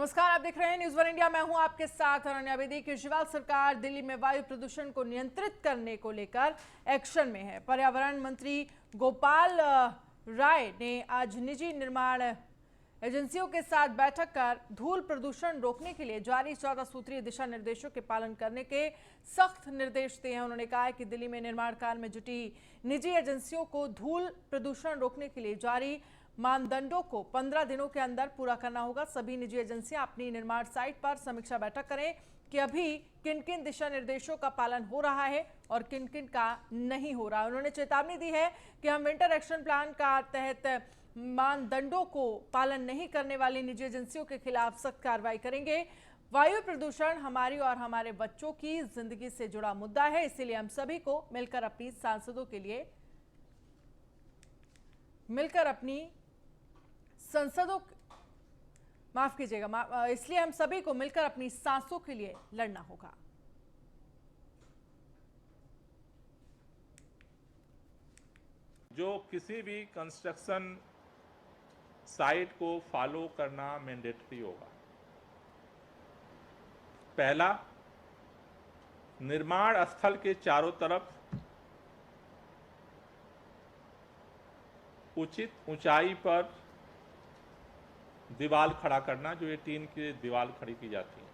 नमस्कार, आप देख रहे हैं न्यूज़ वन इंडिया। मैं हूं आपके साथ अनन्या बेदी। केजरीवाल सरकार दिल्ली में वायु प्रदूषण को नियंत्रित करने को लेकर एक्शन में है। पर्यावरण मंत्री गोपाल राय ने आज निजी निर्माण एजेंसियों के साथ बैठक कर धूल प्रदूषण रोकने के लिए जारी 14 सूत्रीय दिशा निर्देशों के पालन करने के सख्त निर्देश दिए हैं। उन्होंने कहा है कि दिल्ली में निर्माण कार्य में जुटी निजी एजेंसियों को धूल प्रदूषण रोकने के लिए जारी मानदंडों को 15 दिनों के अंदर पूरा करना होगा। सभी निजी एजेंसियां अपनी निर्माण साइट पर समीक्षा बैठक करें कि अभी किन किन दिशा निर्देशों का पालन हो रहा है और किन किन का नहीं हो रहा है। उन्होंने चेतावनी दी है कि हम विंटर एक्शन प्लान का तहत मानदंडों को पालन नहीं करने वाली निजी एजेंसियों के खिलाफ सख्त कार्रवाई करेंगे। वायु प्रदूषण हमारी और हमारे बच्चों की जिंदगी से जुड़ा मुद्दा है, इसीलिए हम सभी को मिलकर अपनी सांसदों के लिए माफ कीजिएगा, इसलिए हम सभी को मिलकर अपनी सांसों के लिए लड़ना होगा। जो किसी भी कंस्ट्रक्शन साइट को फॉलो करना मैंडेटरी होगा। पहला, निर्माण स्थल के चारों तरफ उचित ऊंचाई पर दीवार खड़ा करना। जो ये टीन की दीवार खड़ी की जाती है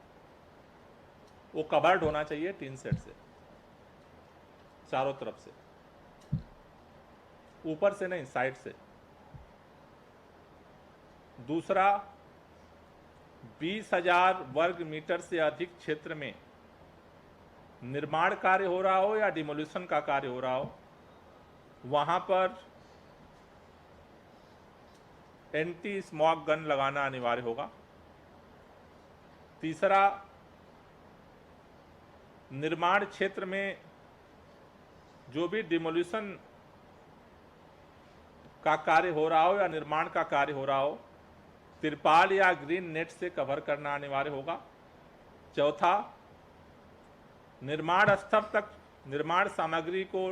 वो कवर्ड होना चाहिए टीन सेट से, चारों तरफ से, ऊपर से नहीं, साइड से। दूसरा, 20,000 वर्ग मीटर से अधिक क्षेत्र में निर्माण कार्य हो रहा हो या डिमोलिशन का कार्य हो रहा हो, वहां पर एंटी स्मॉग गन लगाना अनिवार्य होगा। तीसरा, निर्माण क्षेत्र में जो भी डिमोलिशन का कार्य हो रहा हो या निर्माण का कार्य हो रहा हो, तिरपाल या ग्रीन नेट से कवर करना अनिवार्य होगा। चौथा, निर्माण स्थल तक निर्माण सामग्री को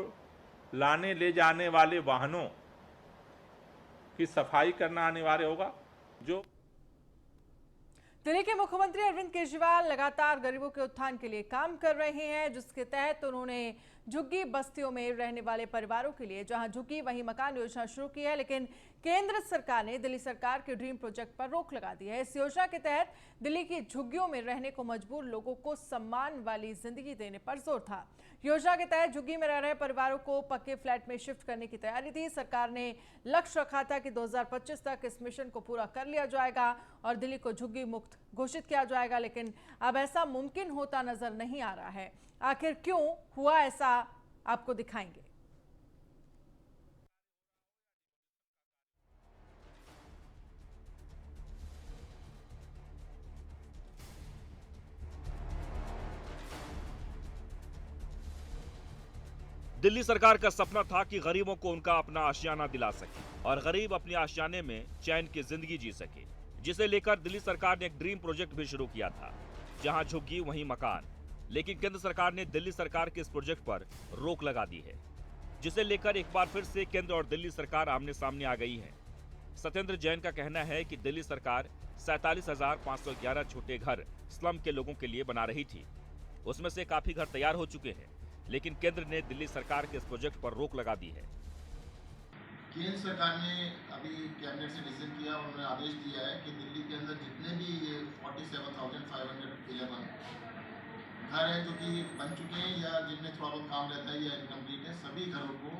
लाने ले जाने वाले वाहनों की सफाई करना अनिवार्य होगा। जो दिल्ली के मुख्यमंत्री अरविंद केजरीवाल लगातार गरीबों के उत्थान के लिए काम कर रहे हैं, जिसके तहत उन्होंने झुग्गी बस्तियों में रहने वाले परिवारों के लिए जहां झुग्गी वहीं मकान योजना शुरू की है। लेकिन केंद्र सरकार ने दिल्ली सरकार के ड्रीम प्रोजेक्ट पर रोक लगा दी है। इस योजना के तहत दिल्ली की झुग्गियों में रहने को मजबूर लोगों को सम्मान वाली जिंदगी देने पर जोर था। योजना के तहत झुग्गी में रह रहे परिवारों को पक्के फ्लैट में शिफ्ट करने की तैयारी थी। सरकार ने लक्ष्य रखा था कि 2025 तक इस मिशन को पूरा कर लिया जाएगा और दिल्ली को झुग्गी मुक्त घोषित किया जाएगा, लेकिन अब ऐसा मुमकिन होता नजर नहीं आ रहा है। आखिर क्यों हुआ ऐसा, आपको दिखाएंगे। दिल्ली सरकार का सपना था कि गरीबों को उनका अपना आशियाना दिला सके और गरीब अपने आशियाने में चैन की जिंदगी जी सके, जिसे लेकर दिल्ली सरकार ने एक ड्रीम प्रोजेक्ट भी शुरू किया था, जहां झुग्गी वहीं मकान। लेकिन केंद्र सरकार ने दिल्ली सरकार के इस प्रोजेक्ट पर रोक लगा दी है, जिसे लेकर एक बार फिर से केंद्र और दिल्ली सरकार आमने सामने आ गई है। सत्येंद्र जैन का कहना है कि दिल्ली सरकार 47,511 छोटे घर स्लम के लोगों के लिए बना रही थी। उसमें से काफी घर तैयार हो चुके हैं, लेकिन केंद्र ने दिल्ली सरकार के इस प्रोजेक्ट पर रोक लगा दी है। केंद्र सरकार ने अभी कैबिनेट से डिसीजन किया, उन्होंने आदेश दिया है कि दिल्ली के अंदर जितने भी ये 47,511 घर हैं जो कि बन चुके हैं या जिनमें थोड़ा बहुत काम रहता है या इनकम्प्लीट है, सभी घरों को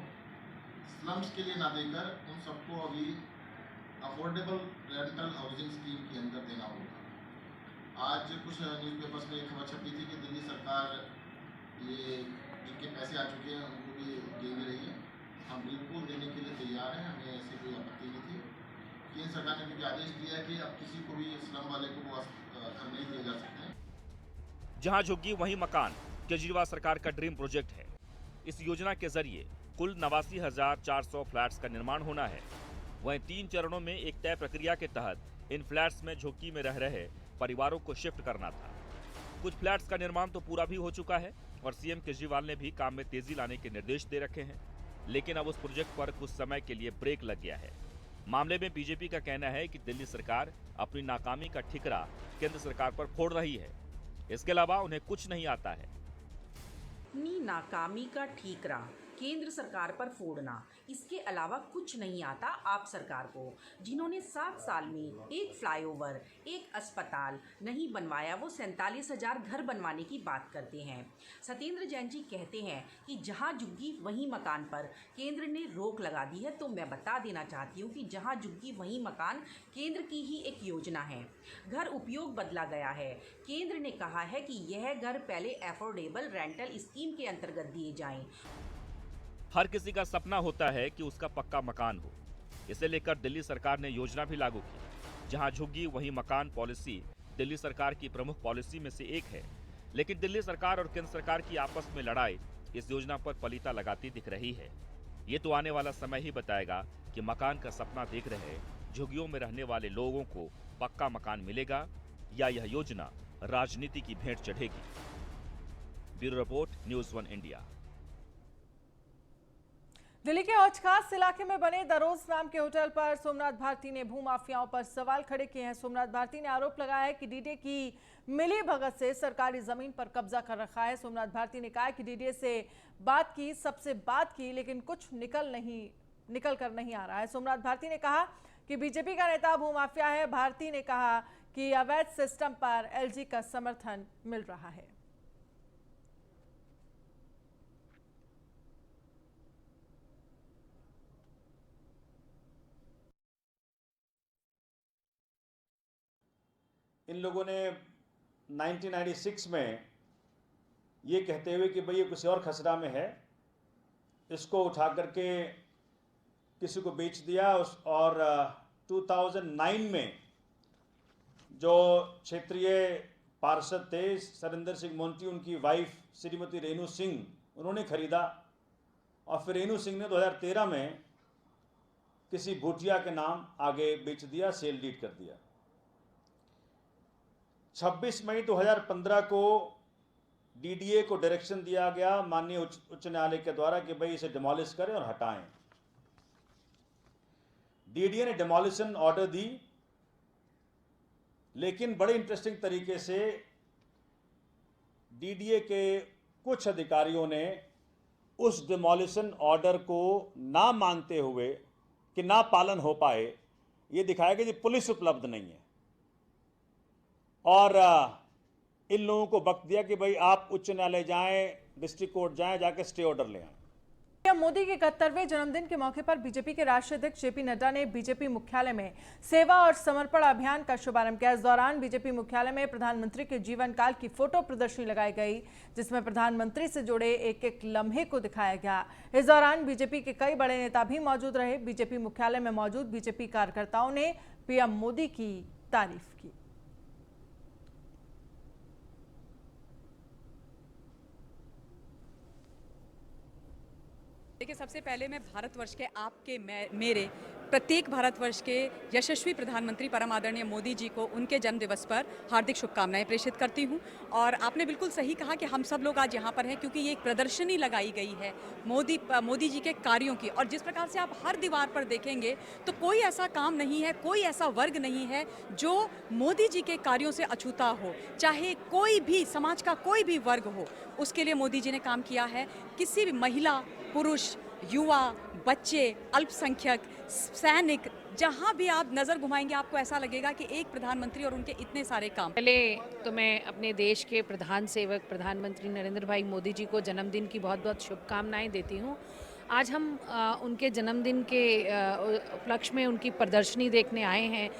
स्लम्स के लिए ना देकर उन सबको अभी अफोर्डेबल रेंटल हाउसिंग स्कीम के अंदर देना होगा। आज कुछ न्यूज़पेपर्स में एक खबर छपी थी कि दिल्ली सरकार ये जिनके पैसे आ चुके हैं उनको भी दे रही है। हम बिल्कुल देने के लिए तैयार हैं, हमें ऐसी कोई आपत्ति नहीं थी। केंद्र सरकार ने भी आदेश दिया है कि अब किसी को भी स्लम वाले को वो घर नहीं दिए जा सकते हैं। जहां झुग्गी वहीं मकान केजरीवाल सरकार का ड्रीम प्रोजेक्ट है। इस योजना के जरिए कुल 89,400 फ्लैट्स का निर्माण होना है। वहीं 3 चरणों में एक तय प्रक्रिया के तहत इन फ्लैट्स में झुग्गी में रह रहे परिवारों को शिफ्ट करना था। कुछ फ्लैट्स का निर्माण तो पूरा भी हो चुका है और सीएम केजरीवाल ने भी काम में तेजी लाने के निर्देश दे रखे हैं, लेकिन अब उस प्रोजेक्ट पर कुछ समय के लिए ब्रेक लग गया है। मामले में बीजेपी का कहना है कि दिल्ली सरकार अपनी नाकामी का ठिकरा केंद्र सरकार पर फोड़ रही है। इसके अलावा उन्हें कुछ नहीं आता है। अपनी नाकामी का ठीकरा केंद्र सरकार पर फोड़ना, इसके अलावा कुछ नहीं आता आप सरकार को। जिन्होंने 7 साल में एक फ्लाईओवर, एक अस्पताल नहीं बनवाया, वो 47,000 घर बनवाने की बात करते हैं। सत्येंद्र जैन जी कहते हैं कि जहां झुग्गी वहीं मकान पर केंद्र ने रोक लगा दी है। तो मैं बता देना चाहती हूं कि जहां झुग्गी वहीं मकान केंद्र की ही एक योजना है। घर उपयोग बदला गया है। केंद्र ने कहा है कि यह घर पहले अफोर्डेबल रेंटल स्कीम के अंतर्गत दिए जाएं। हर किसी का सपना होता है कि उसका पक्का मकान हो। इसे लेकर दिल्ली सरकार ने योजना भी लागू की। जहां झुग्गी वहीं मकान पॉलिसी दिल्ली सरकार की प्रमुख पॉलिसी में से एक है, लेकिन दिल्ली सरकार और केंद्र सरकार की आपस में लड़ाई इस योजना पर पलीता लगाती दिख रही है। ये तो आने वाला समय ही बताएगा कि मकान का सपना देख रहे झुग्गियों में रहने वाले लोगों को पक्का मकान मिलेगा या यह योजना राजनीति की भेंट चढ़ेगी। Bureau report, news 1 India. Delhi के हौज खास इलाके में बने दरोज नाम के होटल पर सोमनाथ भारती ने भूमाफियाओं पर सवाल खड़े किए हैं। सोमनाथ भारती ने आरोप लगाया है कि डीडीए की मिली भगत से सरकारी जमीन पर कब्जा कर रखा है। सोमनाथ भारती ने कहा कि डीडीए से बात की, सबसे बात की, लेकिन कुछ निकल कर नहीं आ रहा है। सोमनाथ भारती ने कहा कि बीजेपी का नेता भूमाफिया है। भारती ने कहा कि अवैध सिस्टम पर एलजी का समर्थन मिल रहा है। इन लोगों ने 1996 में ये कहते हुए कि भाई ये किसी और खसरा में है, इसको उठा करके किसी को बेच दिया। और 2009 में जो क्षेत्रीय पार्षद थे सरिंदर सिंह मोंटी, उनकी वाइफ श्रीमती रेणु सिंह, उन्होंने खरीदा। और फिर रेणु सिंह ने 2013 में किसी भूटिया के नाम आगे बेच दिया, सेल डीड कर दिया। 26 मई 2015 को डीडीए को डायरेक्शन दिया गया माननीय उच्च न्यायालय के द्वारा कि भाई इसे डिमोलिश करें और हटाएं। डीडीए ने डिमोलिशन ऑर्डर दी, लेकिन बड़े इंटरेस्टिंग तरीके से डीडीए के कुछ अधिकारियों ने उस डिमोलिशन ऑर्डर को ना मानते हुए कि ना पालन हो पाए, ये दिखाया कि पुलिस उपलब्ध नहीं है। और इन लोगों को वक्त दिया कि भाई आप उच्च न्यायालय जाएं, डिस्ट्रिक्ट कोर्ट जाएं, जाके स्टे ऑर्डर ले आएं। पीएम मोदी के 71वें जन्मदिन के मौके पर बीजेपी के राष्ट्रीय अध्यक्ष जेपी नड्डा ने बीजेपी मुख्यालय में सेवा और समर्पण अभियान का शुभारंभ किया। इस दौरान बीजेपी मुख्यालय में प्रधानमंत्री के जीवन काल की फोटो प्रदर्शनी लगाई गई, जिसमें प्रधानमंत्री से जुड़े एक एक लम्हे को दिखाया गया। इस दौरान बीजेपी के कई बड़े नेता भी मौजूद रहे। बीजेपी मुख्यालय में मौजूद बीजेपी कार्यकर्ताओं ने पीएम मोदी की तारीफ की। देखिए, सबसे पहले मैं भारतवर्ष के आपके मेरे प्रत्येक भारतवर्ष के यशस्वी प्रधानमंत्री परम आदरणीय मोदी जी को उनके जन्म दिवस पर हार्दिक शुभकामनाएं प्रेषित करती हूं। और आपने बिल्कुल सही कहा कि हम सब लोग आज यहां पर हैं क्योंकि ये एक प्रदर्शनी लगाई गई है मोदी जी के कार्यों की। और जिस प्रकार से आप हर दीवार पर देखेंगे तो कोई ऐसा काम नहीं है, कोई ऐसा वर्ग नहीं है जो मोदी जी के कार्यों से अछूता हो। चाहे कोई भी समाज का कोई भी वर्ग हो, उसके लिए मोदी जी ने काम किया है। किसी भी महिला, पुरुष, युवा, बच्चे, अल्पसंख्यक, सैनिक, जहां भी आप नजर घुमाएंगे आपको ऐसा लगेगा कि एक प्रधानमंत्री और उनके इतने सारे काम। पहले तो मैं अपने देश के प्रधान सेवक प्रधानमंत्री नरेंद्र भाई मोदी जी को जन्मदिन की बहुत बहुत शुभकामनाएं देती हूं। आज हम उनके जन्मदिन के उपलक्ष्य में उनकी प्रदर्शनी देखने आए हैं।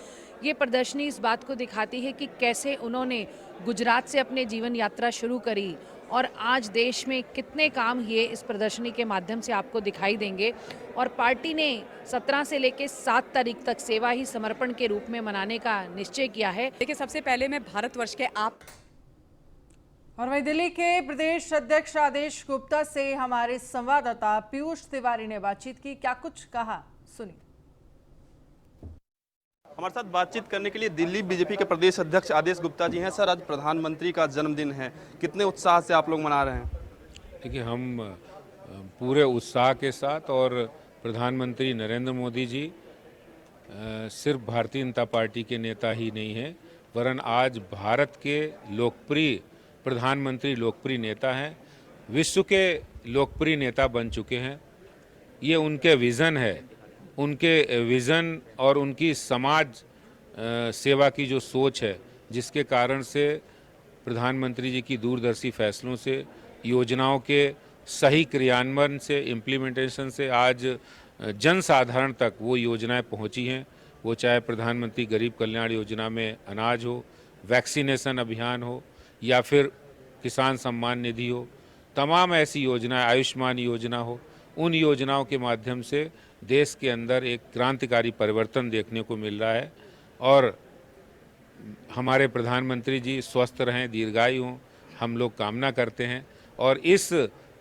ये प्रदर्शनी इस बात को दिखाती है कि कैसे उन्होंने गुजरात से अपने जीवन यात्रा शुरू करी और आज देश में कितने काम ये इस प्रदर्शनी के माध्यम से आपको दिखाई देंगे। और पार्टी ने 17 से लेकर 7 तारीख तक सेवा ही समर्पण के रूप में मनाने का निश्चय किया है। देखिए, सबसे पहले मैं भारतवर्ष के आप और वहीं दिल्ली के प्रदेश अध्यक्ष आदेश गुप्ता से हमारे संवाददाता पीयूष तिवारी ने बातचीत की। क्या कुछ कहा, सुनिए। हमारे साथ बातचीत करने के लिए दिल्ली बीजेपी के प्रदेश अध्यक्ष आदेश गुप्ता जी हैं। सर, आज प्रधानमंत्री का जन्मदिन है, कितने उत्साह से आप लोग मना रहे हैं? देखिए, हम पूरे उत्साह के साथ और प्रधानमंत्री नरेंद्र मोदी जी सिर्फ भारतीय जनता पार्टी के नेता ही नहीं हैं, वरन आज भारत के लोकप्रिय प्रधानमंत्री लोकप्रिय नेता हैं, विश्व के लोकप्रिय नेता बन चुके हैं। ये उनके विज़न है, उनके विज़न और उनकी समाज सेवा की जो सोच है, जिसके कारण से प्रधानमंत्री जी की दूरदर्शी फैसलों से, योजनाओं के सही क्रियान्वयन से, इम्प्लीमेंटेशन से आज जन साधारण तक वो योजनाएं पहुंची हैं। वो चाहे प्रधानमंत्री गरीब कल्याण योजना में अनाज हो, वैक्सीनेशन अभियान हो, या फिर किसान सम्मान निधि हो, तमाम ऐसी योजनाएं, आयुष्मान योजना हो, उन योजनाओं के माध्यम से देश के अंदर एक क्रांतिकारी परिवर्तन देखने को मिल रहा है। और हमारे प्रधानमंत्री जी स्वस्थ रहें, दीर्घायु हों, हम लोग कामना करते हैं। और इस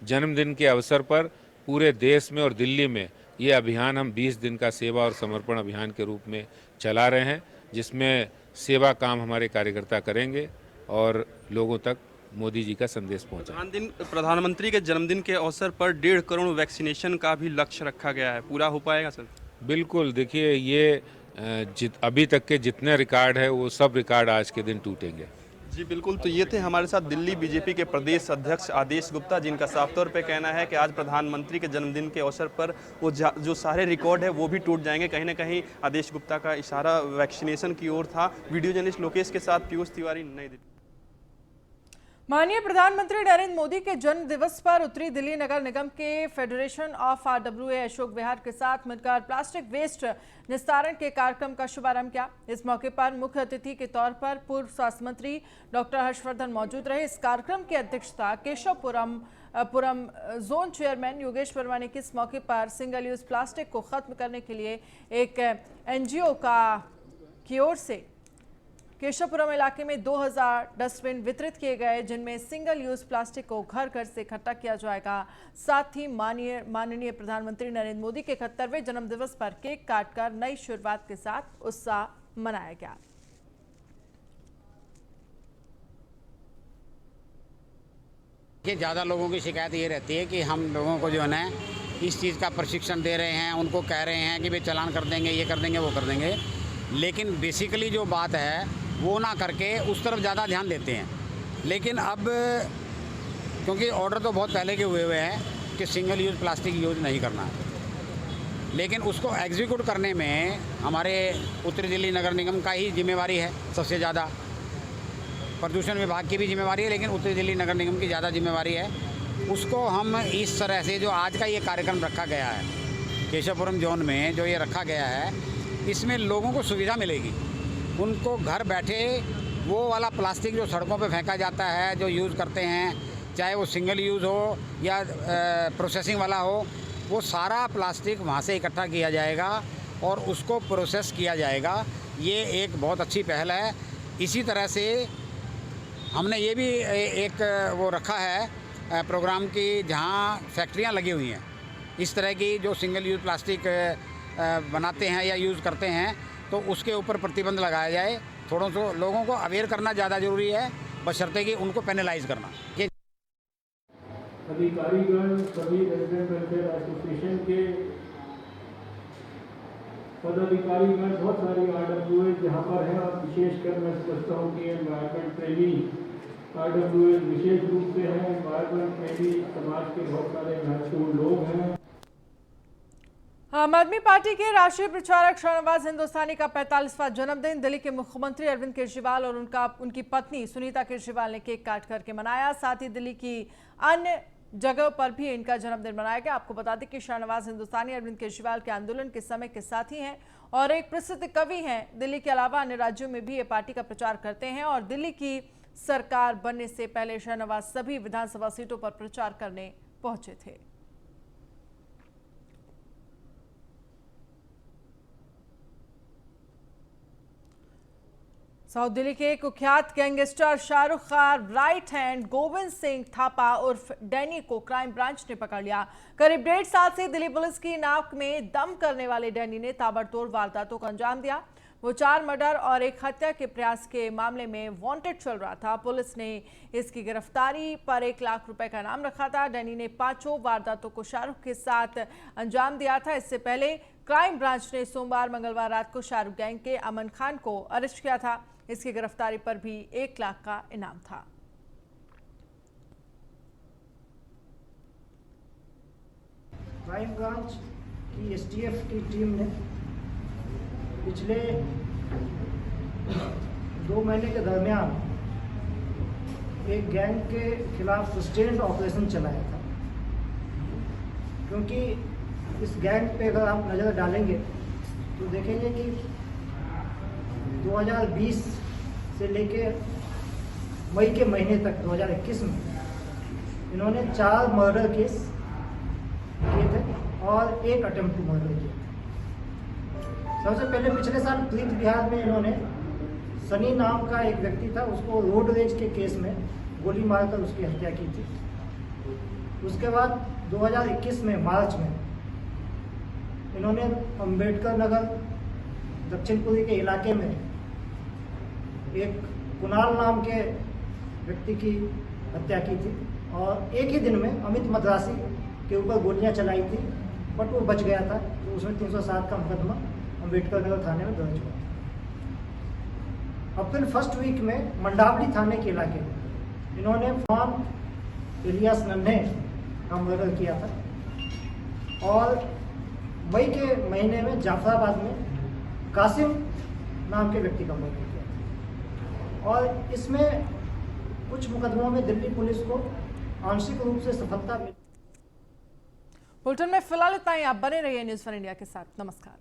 जन्मदिन के अवसर पर पूरे देश में और दिल्ली में ये अभियान हम 20 दिन का सेवा और समर्पण अभियान के रूप में चला रहे हैं, जिसमें सेवा काम हमारे कार्यकर्ता करेंगे और लोगों तक मोदी जी का संदेश पहुंचाएंगे। प्रधानमंत्री के जन्मदिन के अवसर पर 1.5 करोड़ वैक्सीनेशन का भी लक्ष्य रखा गया है, पूरा हो पाएगा सर? बिल्कुल, देखिए ये अभी तक के जितने रिकॉर्ड है वो सब रिकॉर्ड आज के दिन टूटेंगे। जी बिल्कुल, तो ये थे हमारे साथ दिल्ली बीजेपी के प्रदेश अध्यक्ष आदेश गुप्ता, जिनका साफ तौर पे कहना है कि आज प्रधानमंत्री के जन्मदिन के अवसर पर वो जो सारे रिकॉर्ड है वो भी टूट जाएंगे। कहीं ना कहीं आदेश गुप्ता का इशारा वैक्सीनेशन की ओर था। वीडियो जर्नलिस्ट लोकेश के साथ पीयूष तिवारी, नई दिल्ली। माननीय प्रधानमंत्री नरेंद्र मोदी के जन्म दिवस पर उत्तरी दिल्ली नगर निगम के federation of RWA Ashok Vihar के साथ मिलकर प्लास्टिक वेस्ट निस्तारण के कार्यक्रम का शुभारंभ किया। इस मौके पर मुख्य अतिथि के तौर पर पूर्व स्वास्थ्य मंत्री डॉक्टर हर्षवर्धन मौजूद रहे। इस कार्यक्रम की अध्यक्षता केशवपुरम जोन चेयरमैन योगेश वर्मा ने की। इस मौके पर सिंगल यूज प्लास्टिक को खत्म करने के लिए एक NGO की ओर से केशवपुरम इलाके में 2000 डस्टबिन वितरित किए गए, जिनमें सिंगल यूज प्लास्टिक को घर घर से इकट्ठा किया जाएगा। साथ ही माननीय प्रधानमंत्री नरेंद्र मोदी के 71वें जन्मदिवस पर केक काटकर नई शुरुआत के साथ उत्साह मनाया गया। ज़्यादा लोगों की शिकायत ये रहती है कि हम लोगों को जो है ना इस चीज़ का प्रशिक्षण दे रहे हैं, उनको कह रहे हैं कि भाई चालान कर देंगे, ये कर देंगे, वो कर देंगे, लेकिन बेसिकली जो बात है वो ना करके उस तरफ ज़्यादा ध्यान देते हैं। लेकिन अब क्योंकि ऑर्डर तो बहुत पहले के हुए हैं कि सिंगल यूज़ प्लास्टिक यूज़ नहीं करना है, लेकिन उसको एग्जीक्यूट करने में हमारे उत्तरी दिल्ली नगर निगम का ही जिम्मेवारी है सबसे ज़्यादा। प्रदूषण विभाग की भी जिम्मेवारी है, लेकिन उत्तरी दिल्ली नगर निगम की ज़्यादा जिम्मेवारी है। उसको हम इस तरह से जो आज का ये कार्यक्रम रखा गया है केशवपुरम जोन में, जो ये रखा गया है, इसमें लोगों को सुविधा मिलेगी। उनको घर बैठे वो वाला प्लास्टिक जो सड़कों पे फेंका जाता है, जो यूज़ करते हैं, चाहे वो सिंगल यूज़ हो या प्रोसेसिंग वाला हो, वो सारा प्लास्टिक वहाँ से इकट्ठा किया जाएगा और उसको प्रोसेस किया जाएगा। ये एक बहुत अच्छी पहल है। इसी तरह से हमने ये भी एक वो रखा है प्रोग्राम की, जहाँ फैक्ट्रियाँ लगी हुई हैं इस तरह की जो सिंगल यूज़ प्लास्टिक बनाते हैं या यूज़ करते हैं, तो उसके ऊपर प्रतिबंध लगाया जाए। थोड़ा सा लोगों को अवेयर करना ज़्यादा ज़रूरी है, बशर्ते कि उनको पेनलाइज करना। ये अधिकारीगण सभी रेजिडेंट वेलफेयर एसोसिएशन के पदाधिकारीगण बहुत सारी RWA यहाँ पर हैं, और विशेषकर मैं समझता हूँ कि एनवायरमेंट प्रेमी RWA विशेष रूप से हैं। एनवायरमेंट प्रेमी समाज के बहुत सारे महत्वपूर्ण लोग हैं। आम आदमी पार्टी के राष्ट्रीय प्रचारक शाहनवाज हिंदुस्तानी का 45वां जन्मदिन दिल्ली के मुख्यमंत्री अरविंद केजरीवाल और उनकी पत्नी सुनीता केजरीवाल ने केक काट करके मनाया। साथ ही दिल्ली की अन्य जगह पर भी इनका जन्मदिन मनाया गया। आपको बता दें कि शाहनवाज हिंदुस्तानी अरविंद केजरीवाल के आंदोलन के समय के साथी हैं और एक प्रसिद्ध कवि हैं। दिल्ली के अलावा अन्य राज्यों में भी ये पार्टी का प्रचार करते हैं और दिल्ली की सरकार बनने से पहले शाहनवाज सभी विधानसभा सीटों पर प्रचार करने पहुंचे थे। साउथ दिल्ली के कुख्यात gangster Shahrukh Khan right hand Govind Singh Thapa उर्फ डैनी को क्राइम ब्रांच ने पकड़ लिया। करीब 1.5 साल से दिल्ली पुलिस की नाक में दम करने वाले डैनी ने ताबड़तोड़ वारदातों को अंजाम दिया। वो 4 मर्डर और एक हत्या के प्रयास के मामले में वांटेड चल रहा था। पुलिस ने इसकी गिरफ्तारी पर 1 लाख रुपए का इनाम रखा था। डैनी ने 5 वारदातों को शाहरुख के साथ अंजाम दिया था। इससे पहले क्राइम ब्रांच ने सोमवार मंगलवार रात को शाहरुख गैंग के अमन खान को अरेस्ट किया था। इसकी गिरफ्तारी पर भी 1 लाख का इनाम था। क्राइम ब्रांच की STF की टीम ने पिछले 2 महीने के दरमियान एक गैंग के खिलाफ सस्टेन्ड ऑपरेशन चलाया था। क्योंकि इस गैंग पे अगर आप नज़र डालेंगे तो देखेंगे कि 2020 से लेके मई के महीने तक 2021 में इन्होंने 4 मर्डर केस किए थे और 1 अटेम्प्ट टू मर्डर किया था। सबसे पहले पिछले साल पीलीभीत बिहार में इन्होंने सनी नाम का एक व्यक्ति था, उसको रोड रेज के केस में गोली मारकर उसकी हत्या की थी। उसके बाद 2021 में मार्च में इन्होंने अंबेडकर नगर दक्षिणपुरी के इलाके में एक कुणाल नाम के व्यक्ति की हत्या की थी और एक ही दिन में अमित मद्रासी के ऊपर गोलियां चलाई थी, बट वो बच गया था। तो उसमें 307 का मुकदमा अंबेडकर नगर थाने में दर्ज हुआ था। अप्रैल फर्स्ट वीक में मंडावली थाने के इलाके में इन्होंने फॉन इलियास नन्हे का मर्डर किया था और मई के महीने में जाफराबाद में कासिम नाम के व्यक्ति का मर्डर किया था। और इसमें कुछ मुकदमों में दिल्ली पुलिस को आंशिक रूप से सफलता मिली। बुलेटिन में फिलहाल इतना ही। आप बने रहिए न्यूज़ फॉर इंडिया के साथ। नमस्कार।